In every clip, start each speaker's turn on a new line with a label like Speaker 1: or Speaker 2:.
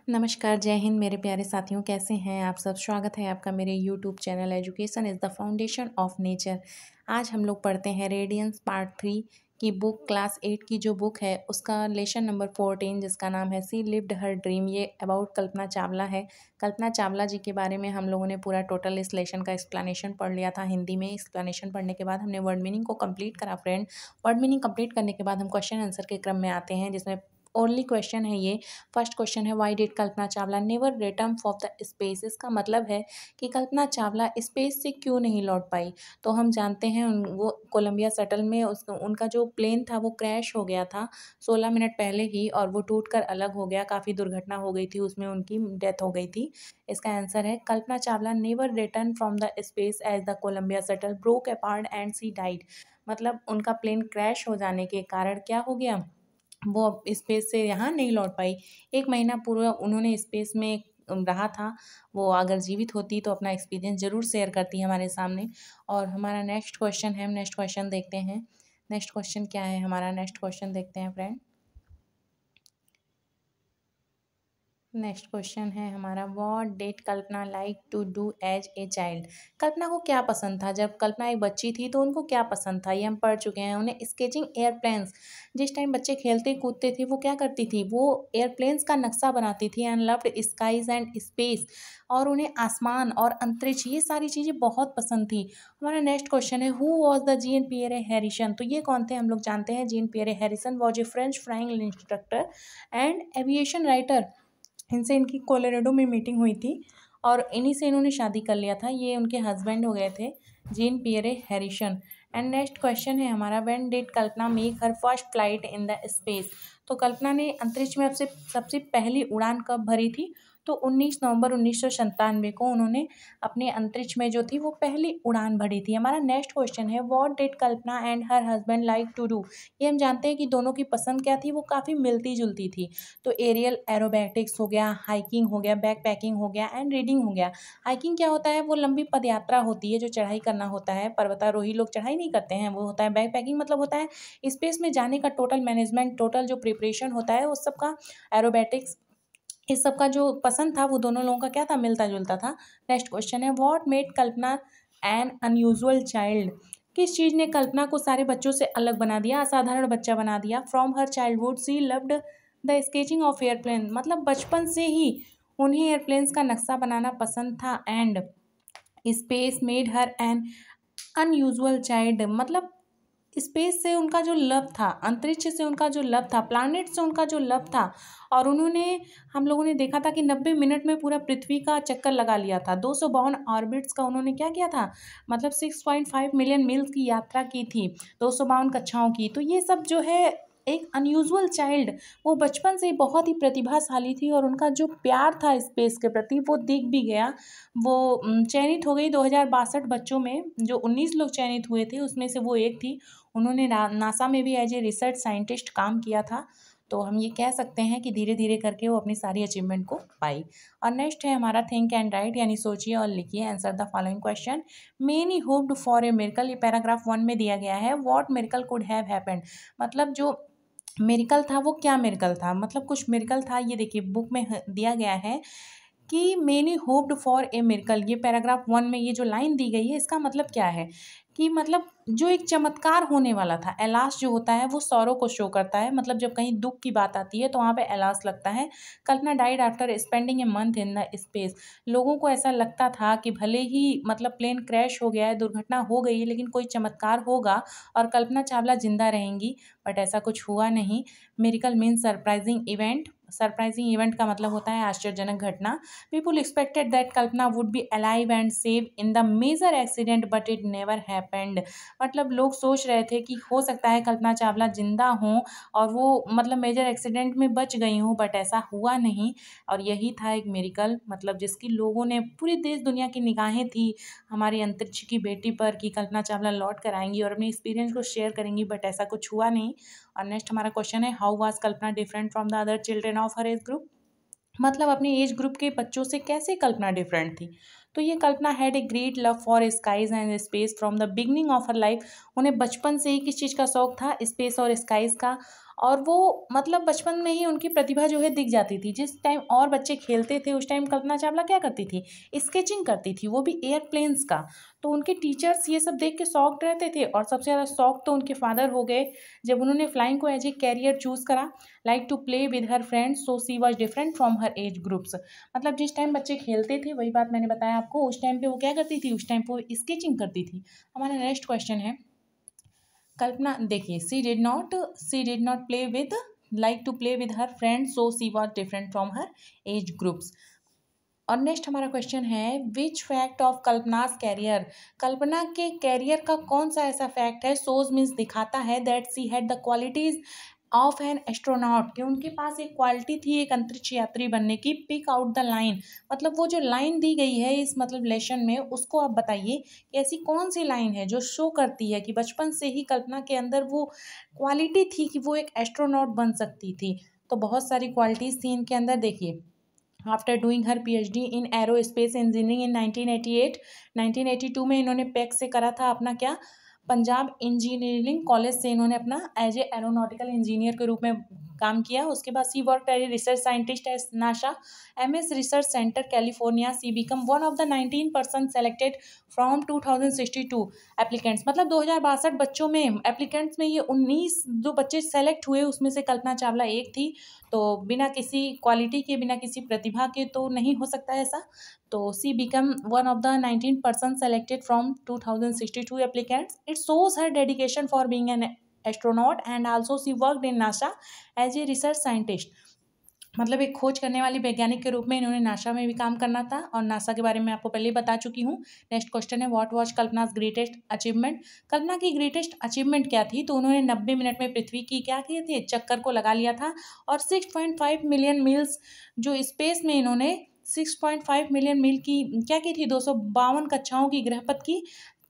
Speaker 1: नमस्कार, जय हिंद मेरे प्यारे साथियों, कैसे हैं आप सब। स्वागत है आपका मेरे YouTube channel education is the foundation of nature. आज हम लोग पढ़ते हैं रेडियंस पार्ट 3 की बुक, क्लास 8 की जो बुक है उसका लेसन नंबर 14 जिसका नाम है सी लिव्ड हर ड्रीम। ये अबाउट कल्पना चावला है। कल्पना चावला जी के बारे में हम लोगों ने पूरा टोटल इस लेसन का एक्सप्लेनेशन पढ़ लिया था हिंदी में। एक्सप्लेनेशन पढ़ने के बाद हमने वर्ड मीनिंग को कंप्लीट करा फ्रेंड। वर्ड मीनिंग कंप्लीट करने के बाद हम क्वेश्चन आंसर के क्रम में आते हैं, जिसमें ओनली क्वेश्चन है ये। फर्स्ट क्वेश्चन है why did Kalpana Chawla never return for the space. इसका मतलब है कि कल्पना चावला स्पेस से क्यों नहीं लौट पाई। तो हम जानते हैं वो कोलंबिया शटल में उनका जो प्लेन था वो क्रैश हो गया था 16 मिनट पहले ही, और वो टूटकर अलग हो गया। काफ़ी दुर्घटना हो गई थी, उसमें उनकी डेथ हो गई थी। इसका आंसर है Kalpana Chawla never return from the space as the Columbia shuttle broke apart and she died. मतलब उनका प्लेन क्रैश हो जाने के कारण क्या हो गया, वो अब स्पेस से यहाँ नहीं लौट पाई। 1 महीना पूरा उन्होंने स्पेस में रहा था। वो अगर जीवित होती तो अपना एक्सपीरियंस ज़रूर शेयर करती हमारे सामने। और हमारा नेक्स्ट क्वेश्चन है, हम नेक्स्ट क्वेश्चन देखते हैं। नेक्स्ट क्वेश्चन क्या है हमारा, नेक्स्ट क्वेश्चन देखते हैं फ्रेंड। नेक्स्ट क्वेश्चन है हमारा what did Kalpana like to do as a child. Kalpana को क्या पसंद था जब कल्पना एक बच्ची थी, तो उनको क्या पसंद था ये हम पढ़ चुके हैं। उन्हें स्केचिंग एयरप्लेन्स, जिस टाइम बच्चे खेलते कूदते थे वो क्या करती थी, वो एयरप्लेन्स का नक्शा बनाती थी। And loved skies and space, और उन्हें आसमान और अंतरिक्ष ये सारी चीज़ें बहुत पसंद थी। हमारा नेक्स्ट क्वेश्चन है who was the Jean Pierre Harrison. तो ये कौन थे, हम लोग जानते हैं Jean Pierre Harrison was a French flying instructor and aviation writer. इनसे इनकी कोलोराडो में मीटिंग हुई थी और इन्हीं से इन्होंने शादी कर लिया था। ये उनके हस्बैंड हो गए थे, Jean Pierre Harrison. And next question है हमारा when did Kalpana make her first flight in the space. तो कल्पना ने अंतरिक्ष में सबसे पहली उड़ान कब भरी थी, तो 19 नवंबर 1997 को उन्होंने अपने अंतरिक्ष में जो थी वो पहली उड़ान भरी थी। हमारा नेक्स्ट क्वेश्चन है what did Kalpana and her husband like to do. ये हम जानते हैं कि दोनों की पसंद क्या थी, वो काफ़ी मिलती जुलती थी। तो एरियल एरोबैटिक्स हो गया, हाइकिंग हो गया, बैक पैकिंग हो गया एंड रीडिंग हो गया। हाइकिंग क्या होता है, वो लंबी पदयात्रा होती है जो चढ़ाई करना होता है। पर्वतारोही लोग चढ़ाई नहीं करते हैं, वो होता है बैक पैकिंग। मतलब होता है स्पेस में जाने का टोटल मैनेजमेंट, टोटल जो प्रिपरेशन होता है उस सब का। एरोबैटिक्स, इस सब का जो पसंद था वो दोनों लोगों का क्या था, मिलता जुलता था। नेक्स्ट क्वेश्चन है what made Kalpana N unusual child. किस चीज़ ने कल्पना को सारे बच्चों से अलग बना दिया, असाधारण बच्चा बना दिया। From her childhood she loved the sketching of airplane. मतलब बचपन से ही उन्हें एयरप्लेन्स का नक्शा बनाना पसंद था। And space made her N unusual child. मतलब स्पेस से उनका जो लव था, अंतरिक्ष से उनका जो लव था, प्लैनेट से उनका जो लव था, और उन्होंने, हम लोगों ने देखा था कि 90 मिनट में पूरा पृथ्वी का चक्कर लगा लिया था। 252 ऑर्बिट्स का उन्होंने क्या किया था, मतलब 6.5 मिलियन मील्स की यात्रा की थी, 252 कक्षाओं की। तो ये सब जो है एक अनयूजुअल चाइल्ड, वो बचपन से बहुत ही प्रतिभाशाली थी और उनका जो प्यार था स्पेस के प्रति वो दिख भी गया। वो चयनित हो गई 2062 बच्चों में, जो 19 लोग चयनित हुए थे उसमें से वो एक थी। उन्होंने नासा में भी एज ए रिसर्च साइंटिस्ट काम किया था। तो हम ये कह सकते हैं कि धीरे धीरे करके वो अपनी सारी अचीवमेंट को पाई। और नेक्स्ट है हमारा थिंक एंड राइट, यानी सोचिए और लिखिए। Answer the following question. Many hoped for a miracle, ये पैराग्राफ 1 में दिया गया है। What miracle could have happened, मतलब जो मिरेकल था वो क्या मिरेकल था, मतलब कुछ मिरेकल था। ये देखिए बुक में दिया गया है कि many hoped for a miracle. ये पैराग्राफ 1 में ये जो लाइन दी गई है इसका मतलब क्या है कि मतलब जो एक चमत्कार होने वाला था। एलास जो होता है वो सौरों को शो करता है, मतलब जब कहीं दुख की बात आती है तो वहाँ पे एलास लगता है। Kalpana died after spending a month in the space. लोगों को ऐसा लगता था कि भले ही मतलब प्लेन क्रैश हो गया है, दुर्घटना हो गई है, लेकिन कोई चमत्कार होगा और कल्पना चावला जिंदा रहेंगी, बट ऐसा कुछ हुआ नहीं। Miracle means surprising event. Surprising event का मतलब होता है आश्चर्यजनक घटना। People expected that Kalpana would be alive and save in the major accident but it never happened. मतलब लोग सोच रहे थे कि हो सकता है कल्पना चावला जिंदा हों और वो मतलब मेजर एक्सीडेंट में बच गई हों, बट ऐसा हुआ नहीं। और यही था एक मिरेकल, मतलब जिसकी लोगों ने, पूरी देश दुनिया की निगाहें थी हमारी अंतरिक्ष की बेटी पर कि कल्पना चावला लौट कर आएंगी और अपने एक्सपीरियंस को शेयर करेंगी, बट ऐसा कुछ हुआ नहीं। और नेक्स्ट हमारा क्वेश्चन है how was Kalpana different from the other children of her age group. मतलब अपने एज ग्रुप के बच्चों से कैसे कल्पना डिफरेंट थी। तो ये Kalpana had a great love for skies and space from the beginning of her life. उन्हें बचपन से ही किस चीज़ का शौक था, स्पेस और स्काईज का। और वो मतलब बचपन में ही उनकी प्रतिभा जो है दिख जाती थी। जिस टाइम और बच्चे खेलते थे उस टाइम कल्पना चावला क्या करती थी, स्केचिंग करती थी, वो भी एयरप्लेन्स का। तो उनके टीचर्स ये सब देख के शॉक्ड रहते थे, और सबसे ज़्यादा शॉक तो उनके फादर हो गए जब उन्होंने फ्लाइंग को एज ए कैरियर चूज़ करा। Like to play with her friends so she was different from her age groups. मतलब जिस टाइम बच्चे खेलते थे, वही बात मैंने बताया आपको, उस टाइम पे वो क्या करती थी, उस टाइम पे वो स्केचिंग करती थी। हमारा नेक्स्ट क्वेश्चन है, कल्पना देखिए, she did not play with like to play with her friends so she was different from her age groups. और नेक्स्ट हमारा क्वेश्चन है, which fact of Kalpana's career, Kalpana के कैरियर का कौन सा ऐसा फैक्ट है, सोज मीन्स दिखाता है, that she had the qualities of an astronaut, कि उनके पास एक क्वालिटी थी एक अंतरिक्ष यात्री बनने की। पिक आउट द लाइन, मतलब वो जो लाइन दी गई है इस मतलब लेसन में, उसको आप बताइए कि ऐसी कौन सी लाइन है जो शो करती है कि बचपन से ही कल्पना के अंदर वो क्वालिटी थी कि वो एक एस्ट्रोनॉट बन सकती थी। तो बहुत सारी क्वालिटीज़ थी इनके अंदर। देखिए, after doing her PhD in aerospace engineering in 1988, 1982 में इन्होंने पैक से करा था अपना क्या, पंजाब इंजीनियरिंग कॉलेज से इन्होंने अपना एज ए एरोनॉटिकल इंजीनियर के रूप में काम किया। उसके बाद she work as a research scientist at NASA MS research centre California. She become one of the 19% selected from 2062 applicants, मतलब 2062 बच्चों में एप्लीकेंट्स में ये 19 जो बच्चे सेलेक्ट हुए उसमें से कल्पना चावला एक थी। तो बिना किसी क्वालिटी के, बिना किसी प्रतिभा के तो नहीं हो सकता ऐसा। तो she become one of the 19% selected from 2062 applicants. It shows her dedication for being an astronaut and also she worked in NASA as a research scientist। मतलब एक खोज करने वाली वैज्ञानिक के रूप में इन्होंने नासा में भी काम करना था, और नासा के बारे में आपको पहले ही बता चुकी हूँ। नेक्स्ट क्वेश्चन है, व्हाट वाज कल्पना's ग्रेटेस्ट अचीवमेंट, कल्पना की ग्रेटेस्ट अचीवमेंट क्या थी। तो उन्होंने 90 मिनट में पृथ्वी की क्या किए थे, चक्कर को लगा लिया था। और 6.5 मिलियन मील्स जो स्पेस में इन्होंने 6.5 मिलियन मील की क्या की थी, 252 कक्षाओं की गृहपथ की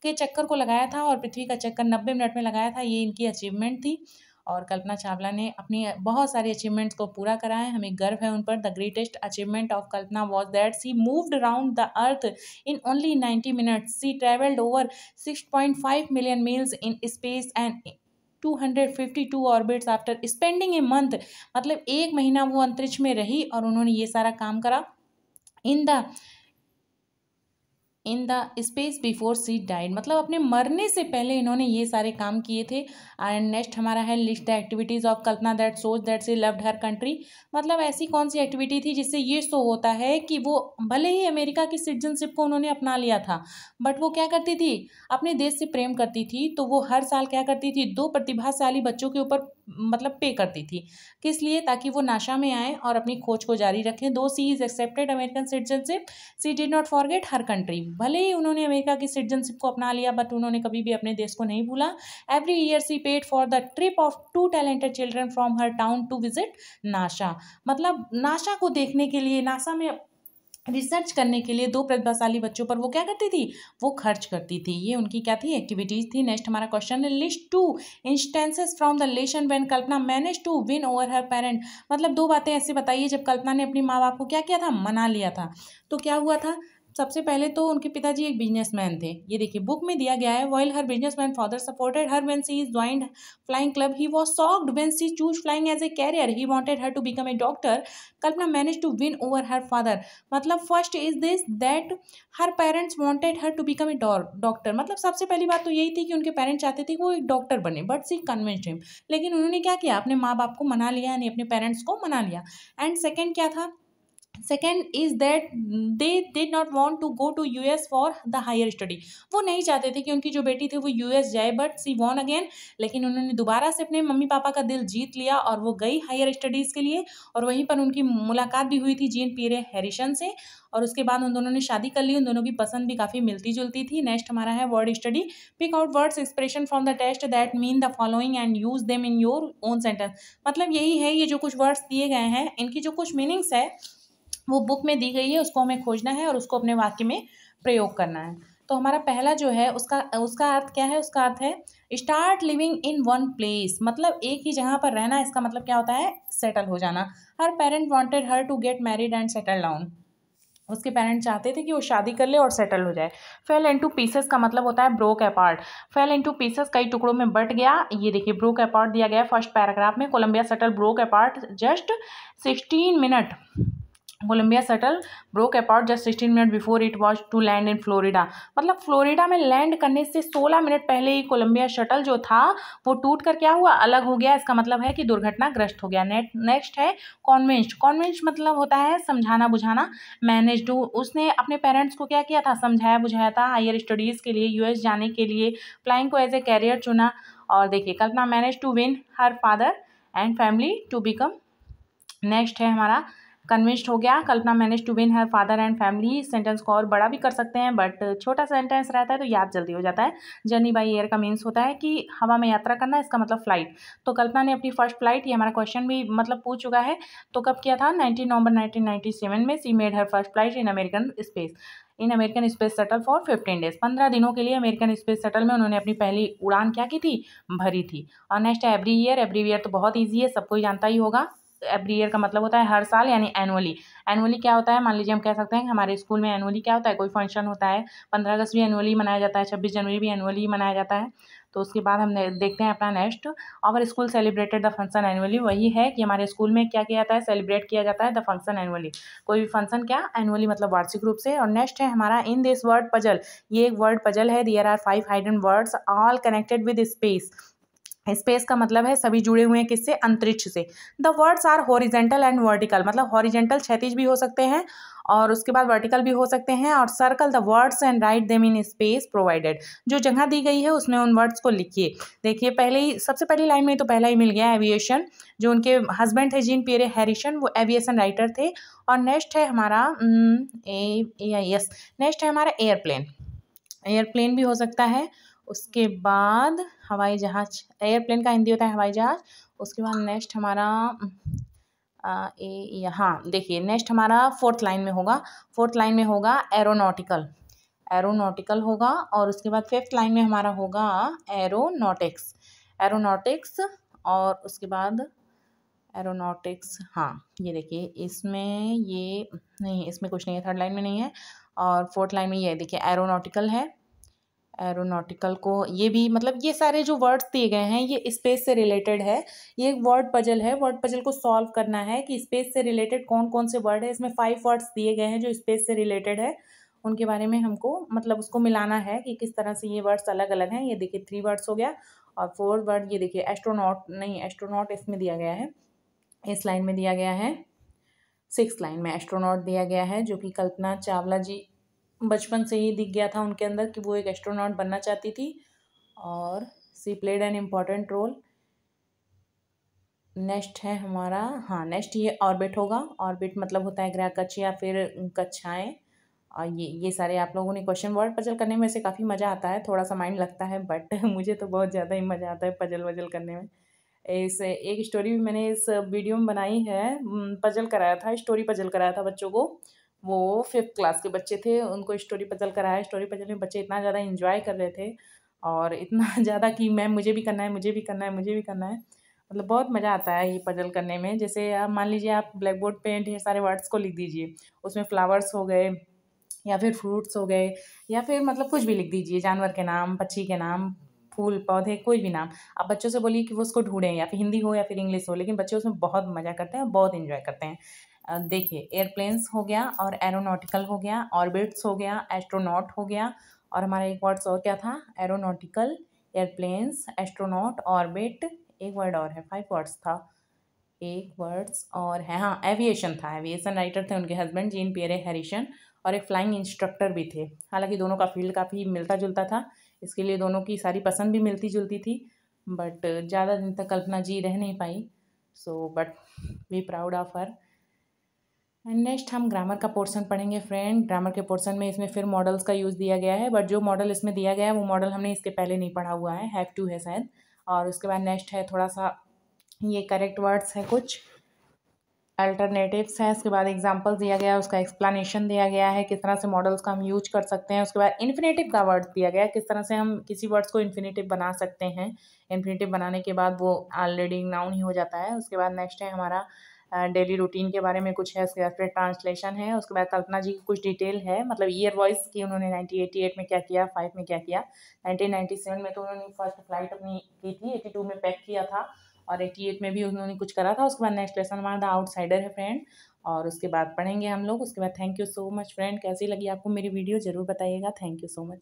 Speaker 1: के चक्कर को लगाया था, और पृथ्वी का चक्कर 90 मिनट में लगाया था। ये इनकी अचीवमेंट थी। और कल्पना चावला ने अपनी बहुत सारी अचीवमेंट्स को पूरा करा है, हमें गर्व है उन पर। The greatest achievement of Kalpana was that she moved around the earth in only 90 minutes. She travelled over 6.5 million miles in space and 252 orbits after spending a month, मतलब 1 महीना वो अंतरिक्ष में रही और उन्होंने ये सारा काम करा। इन the space before she died, मतलब अपने मरने से पहले इन्होंने ये सारे काम किए थे। एंड नेक्स्ट हमारा है, list the activities of Kalpana that shows that she loved her country, मतलब ऐसी कौन सी एक्टिविटी थी जिससे ये शो होता है कि वो भले ही अमेरिका की सिटीजनशिप को उन्होंने अपना लिया था, बट वो क्या करती थी, अपने देश से प्रेम करती थी। तो वो हर साल क्या करती थी, 2 प्रतिभाशाली बच्चों के ऊपर मतलब पे करती थी। किस लिए, ताकि वो नासा में आए और अपनी खोज को जारी रखें। Though she is accepted American citizenship she did not forget her country, भले ही उन्होंने अमेरिका की सिटीजनशिप को अपना लिया बट उन्होंने कभी भी अपने देश को नहीं भूला। Every year she paid for the trip of 2 talented children from her town to visit NASA, मतलब नासा को देखने के लिए, नासा में रिसर्च करने के लिए 2 प्रतिभाशाली बच्चों पर वो क्या करती थी, वो खर्च करती थी। ये उनकी क्या थी, एक्टिविटीज थी। नेक्स्ट हमारा क्वेश्चन है, list 2 instances from the lesson when Kalpana manage to win over her parent, मतलब 2 बातें ऐसे बताइए जब कल्पना ने अपनी माँ बाप को क्या किया था, मना लिया था। तो क्या हुआ था, सबसे पहले तो उनके पिताजी एक बिजनेसमैन थे। ये देखिए बुक में दिया गया है, while her businessman father supported her when she joined flying club he was shocked when she chose flying as a career he wanted her to become a doctor. Kalpana manage to win over her father, मतलब first is this that her parents wanted her to become a doctor, मतलब सबसे पहली बात तो यही थी कि उनके पेरेंट्स चाहते थे कि वो एक डॉक्टर बने, बट शी कन्विंस्ड हिम। लेकिन उन्होंने क्या किया, अपने माँ बाप को मना लिया, यानी अपने पेरेंट्स को मना लिया। एंड सेकेंड क्या था, second is that they did not want to go to US for the higher study, वो नहीं चाहते थे कि उनकी जो बेटी थी वो US जाए, बट सी वॉन अगेन, लेकिन उन्होंने दोबारा से अपने मम्मी पापा का दिल जीत लिया और वो गई हायर स्टडीज़ के लिए। और वहीं पर उनकी मुलाकात भी हुई थी जीन पियरे हैरिसन से, और उसके बाद उन दोनों ने शादी कर ली। उन दोनों की पसंद भी काफ़ी मिलती जुलती थी। नेक्स्ट हमारा है word study, pick out words expression from the test that mean the following and use them in your own sentence, मतलब यही है, ये जो कुछ वर्ड्स दिए गए हैं इनकी जो कुछ मीनिंग्स है वो बुक में दी गई है, उसको हमें खोजना है और उसको अपने वाक्य में प्रयोग करना है। तो हमारा पहला जो है उसका अर्थ क्या है, उसका अर्थ है start living in one place, मतलब एक ही जगह पर रहना। इसका मतलब क्या होता है, सेटल हो जाना। Her parent wanted her to get married and settle down. उसके पेरेंट्स चाहते थे कि वो शादी कर ले और सेटल हो जाए। फेल इनटू पीसेस का मतलब होता है broke apart. Fail into pieces कई टुकड़ों में बट गया। ये देखिए ब्रोक अपार्ट दिया गया है फर्स्ट पैराग्राफ में। Columbia shuttle broke apart just 16 minute. Columbia shuttle broke apart just 16 minute before it was to land in Florida. मतलब फ्लोरिडा में लैंड करने से 16 मिनट पहले ही कोलंबिया शटल जो था वो टूट कर क्या हुआ, अलग हो गया। इसका मतलब है कि दुर्घटनाग्रस्त हो गया। नेक्स्ट है कॉन्वेंस्ड। कॉन्वेंस्ड मतलब होता है समझाना बुझाना। मैनेज्ड, उसने अपने पेरेंट्स को क्या किया था, समझाया बुझाया था हायर स्टडीज़ के लिए, यूएस जाने के लिए, फ्लाइंग को एज ए कैरियर चुना। और देखिए Kalpana manage to win her father and family to become. Next है हमारा कन्विंस्ड हो गया। Kalpana manage to win her father and family. इस सेंटेंस को और बड़ा भी कर सकते हैं बट छोटा सेंटेंस रहता है तो याद जल्दी हो जाता है। जर्नी बाई एयर का मीन्स होता है कि हवा में यात्रा करना, इसका मतलब फ्लाइट। तो कल्पना ने अपनी फर्स्ट फ्लाइट, ये हमारा क्वेश्चन भी मतलब पूछ चुका है, तो कब किया था, 19 नवंबर 1997 में। सी made her first flight in American space shuttle for 15 days. 15 दिनों के लिए अमेरिकन स्पेस शटल में उन्होंने अपनी पहली उड़ान क्या की थी, भरी थी। और नेक्स्ट है एवरी ईयर। एवरी ईयर तो बहुत ईजी है, सबको ही जानता ही होगा। एवरी ईयर का मतलब होता है हर साल, यानी एनुअली। एनुअली क्या होता है, मान लीजिए हम कह सकते हैं कि हमारे स्कूल में एनुअली क्या होता है, कोई फंक्शन होता है। 15 अगस्त भी एनुअली मनाया जाता है, 26 जनवरी भी एनुअली मनाया जाता है। तो उसके बाद हम देखते हैं अपना next, our school celebrated the function annually. वही है कि हमारे स्कूल में क्या किया जाता है, सेलिब्रेट किया जाता है द फंक्शन एनुअली। कोई भी फंक्शन क्या, एनुअली मतलब वार्षिक रूप से। और नेक्स्ट है हमारा इन दिस वर्ड पजल। ये एक वर्ड पजल है। There are 5 hidden words all connected with space. Space का मतलब है सभी जुड़े हुए हैं किससे, अंतरिक्ष से। The words are horizontal and vertical, मतलब हॉरिजेंटल क्षैतिज भी हो सकते हैं और उसके बाद वर्टिकल भी हो सकते हैं। और circle the words and write them in space provided. जो जगह दी गई है उसमें उन वर्ड्स को लिखिए। देखिए पहले ही सबसे पहली लाइन में तो पहला ही मिल गया एविएशन। जो उनके हस्बैंड थे जीन पियरे हैरिसन, वो एविएशन राइटर थे। और नेक्स्ट है हमारा यस नेक्स्ट है हमारा एयरप्लेन। एयरप्लेन भी हो सकता है। उसके बाद हवाई जहाज, एयरप्लेन का हिंदी होता है हवाई जहाज। उसके बाद नेक्स्ट हमारा हाँ देखिए नेक्स्ट हमारा फोर्थ लाइन में होगा। फोर्थ लाइन में होगा एरोनॉटिकल। एरोनॉटिकल होगा। और उसके बाद फिफ्थ लाइन में हमारा होगा एरोनॉटिक्स। एरोनॉटिक्स और उसके बाद एरोनॉटिक्स, हाँ ये देखिए इसमें ये नहीं, इसमें कुछ नहीं है, थर्ड लाइन में नहीं है। और फोर्थ लाइन में ये देखिए एरोनॉटिकल है। एरोनॉटिकल को ये भी मतलब ये सारे जो वर्ड्स दिए गए हैं ये स्पेस से रिलेटेड है। ये एक वर्ड पजल है। वर्ड पजल को सॉल्व करना है कि स्पेस से रिलेटेड कौन कौन से वर्ड है। इसमें 5 वर्ड्स दिए गए हैं जो स्पेस से रिलेटेड है, उनके बारे में हमको मतलब उसको मिलाना है कि किस तरह से ये वर्ड्स अलग अलग हैं। ये देखिए 3 वर्ड्स हो गया। और 4 वर्ड ये देखिए एस्ट्रोनॉट, नहीं एस्ट्रोनॉट इसमें दिया गया है, इस लाइन में दिया गया है। 6th लाइन में एस्ट्रोनॉट दिया गया है, जो कि कल्पना चावला जी बचपन से ही दिख गया था उनके अंदर कि वो एक एस्ट्रोनॉट बनना चाहती थी। और she played an important role. Next है हमारा, हाँ नेक्स्ट ये ऑर्बिट होगा। ऑर्बिट मतलब होता है ग्रह कक्ष या फिर कक्षाएं। और ये सारे आप लोगों ने क्वेश्चन वर्ड पजल करने में से काफ़ी मज़ा आता है, थोड़ा सा माइंड लगता है बट मुझे तो बहुत ज़्यादा ही मज़ा आता है पजल वजल करने में। इस एक स्टोरी भी मैंने इस वीडियो में बनाई है। पजल कराया था, स्टोरी पजल कराया था बच्चों को। वो 5th क्लास के बच्चे थे, उनको स्टोरी पजल कराया। स्टोरी पजल में बच्चे इतना ज़्यादा इंजॉय कर रहे थे और इतना ज़्यादा कि मैम मुझे भी करना है, मुझे भी करना है, मुझे भी करना है। मतलब बहुत मज़ा आता है ये पजल करने में। जैसे आप मान लीजिए आप ब्लैक बोर्ड पे ढेर सारे वर्ड्स को लिख दीजिए, उसमें फ्लावर्स हो गए या फिर फ्रूट्स हो गए या फिर मतलब कुछ भी लिख दीजिए, जानवर के नाम, पक्षी के नाम, फूल पौधे, कोई भी नाम। आप बच्चों से बोलिए कि वो उसको ढूंढें, या फिर हिंदी हो या फिर इंग्लिश हो, लेकिन बच्चे उसमें बहुत मज़ा करते हैं, बहुत इंजॉय करते हैं। देखिए एयरप्लेन्स हो गया और एरोनॉटिकल हो गया, ऑर्बिट्स हो गया, एस्ट्रोनॉट हो गया। और हमारा एक वर्ड्स और क्या था, एरोनॉटिकल, एयरप्लेन्स, एस्ट्रोनॉट, ऑर्बिट, एक वर्ड और है, 5 वर्ड्स था। एक वर्ड्स और है, हाँ एविएशन था। एविएशन राइटर थे उनके हस्बैंड जीन पियरे हैरिसन, और एक फ्लाइंग इंस्ट्रक्टर भी थे। हालांकि दोनों का फील्ड काफ़ी मिलता जुलता था, इसके लिए दोनों की सारी पसंद भी मिलती जुलती थी। बट ज़्यादा दिन तक कल्पना जी रह नहीं पाई। So but we proud of her. And next हम ग्रामर का पोर्शन पढ़ेंगे फ्रेंड। ग्रामर के पोर्शन में इसमें फिर मॉडल्स का यूज़ दिया गया है, बट जो मॉडल इसमें दिया गया है वो मॉडल हमने इसके पहले नहीं पढ़ा हुआ है, हैव टू है शायद। और उसके बाद नेक्स्ट है थोड़ा सा ये करेक्ट वर्ड्स है, कुछ अल्टरनेटिव्स हैं। उसके बाद एग्जांपल दिया गया है, उसका एक्सप्लेनेशन दिया गया है किस तरह से मॉडल्स का हम यूज कर सकते हैं। उसके बाद इन्फिनेटिव का वर्ड दिया गया है, किस तरह से हम किसी वर्ड्स को इन्फिनेटिव बना सकते हैं। इन्फिनेटिव बनाने के बाद वो ऑलरेडी नाउन ही हो जाता है। उसके बाद नेक्स्ट है हमारा डेली रूटीन के बारे में कुछ है, उसके बाद फिर ट्रांसलेशन है, उसके बाद कल्पना जी की कुछ डिटेल है, मतलब ईयर वाइज कि उन्होंने 1988 में क्या किया, 5 में क्या किया। 1997 में तो उन्होंने फर्स्ट फ्लाइट अपनी की थी, 82 में पैक किया था और 88 में भी उन्होंने कुछ करा था। उसके बाद नेक्स्ट लेसन हमारा द आउटसाइडर है फ्रेंड, और उसके बाद पढ़ेंगे हम लोग। उसके बाद thank you so much friend, कैसी लगी आपको मेरी वीडियो ज़रूर बताइएगा। Thank you so much.